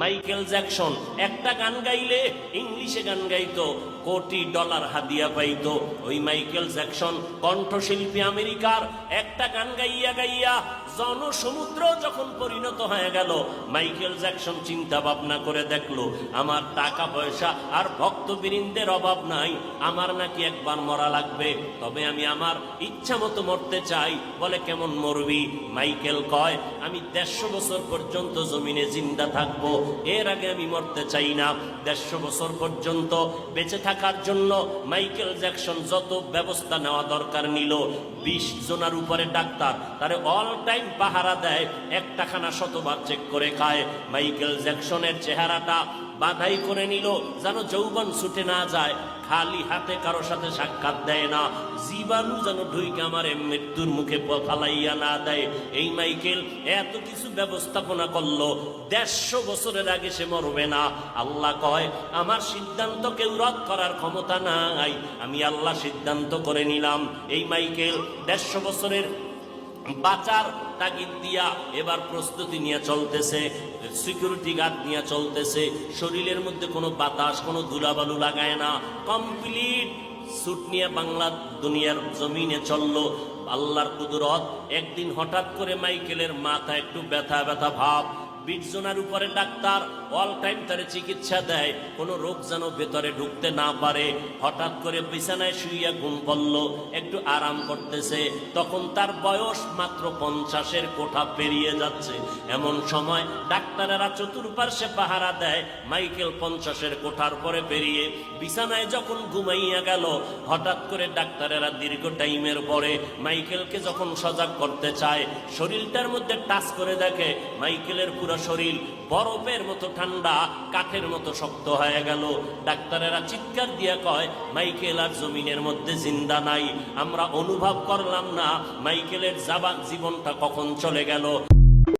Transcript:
Michael Jackson একটা গান গাইলে ইংলিশে গান গাইতো, কোটি ডলার হাদিয়া পাইতো। ওই মাইকেল জ্যাকসন কণ্ঠশিল্পী আমেরিকার, একটা গান গাইয়া গাইয়া জনসমুদ্র যখন পরিণত হয়ে গেল, মাইকেল জ্যাকসন চিন্তা ভাবনা করে দেখলো আমার টাকা পয়সা আর ভক্তবৃন্দের অভাব নাই, আমার নাকি একবার মরা লাগবে, তবে আমি আমার ইচ্ছা মতো মরতে চাই। বলে কেমন মরবি? মাইকেল কয় আমি 150 বছর পর্যন্ত জমিনে জিন্দা থাকবো, এর আগে আমি মরতে চাই না। 150 বছর পর্যন্ত বেঁচে থাকার জন্য মাইকেল জ্যাকসন যত ব্যবস্থা নেওয়া দরকার নিল। 20 জনের উপরে ডাক্তার তারে অল টাইম পাহারা দেয়, একটা খানা শতবার চেক করে খায়। মাইকেল জ্যাকসনের চেহারাটা বাধাই করে নিল যেন যৌবন ছুটে না যায়, খালি হাতে কারো সাথে সাক্ষাৎ দেয় না, জীবাণু যেন ঢুইকে আমার মৃত্যুর মুখে ফালাইয়া না দেয়। এই মাইকেল এত কিছু ব্যবস্থাপনা করলো, 150 বছরের আগে সে মরবে না। আল্লাহ কয় আমার সিদ্ধান্ত কেউ রদ করার ক্ষমতা নাই, আমি আল্লাহ সিদ্ধান্ত করে নিলাম। এই মাইকেল 150 বছরের বাঁচার তাগিদ দিয়া এবার প্রস্তুতি নিয়ে চলতেছে, সিকিউরিটি গার্ড নিয়ে চলতেছে, শরীরের মধ্যে কোনো বাতাস কোনো ধুলাবালু লাগায় না, কমপ্লিট স্যুট নিয়ে বাংলা দুনিয়ার জমিনে চললো। আল্লাহর কুদরত, একদিন হঠাৎ করে মাইকেলের মাথা একটু ব্যথা ব্যথা ভাব, 20 জনের উপরে ডাক্তার অল টাইম তারে চিকিৎসা দেয়, কোনো রোগ যেন ভেতরে ঢুকতে না পারে। হঠাৎ করে বিছানায় শুইয়া ঘুম পড়লো, একটু আরাম করতেছে, তখন তার বয়স মাত্র 50-এর কোঠা পেরিয়ে যাচ্ছে। এমন সময় ডাক্তারেরা চতুর্পার্শ্বে পাহারা দেয়, মাইকেল 50-এর কোঠার পরে পেরিয়ে বিছানায় যখন ঘুমাইয়া গেল, হঠাৎ করে ডাক্তারেরা দীর্ঘ টাইমের পরে মাইকেলকে যখন সজাগ করতে চায়, শরীরটার মধ্যে টাচ করে দেখে মাইকেলের পুরো শরীর বরফের মতো ঠান্ডা, কাঠের মতো শক্ত হয়ে গেল। ডাক্তারেরা চিৎকার দিয়া কয় মাইকেল আর জমিনের মধ্যে জিন্দা নাই, আমরা অনুভব করলাম না মাইকেলের জীবনটা কখন চলে গেল।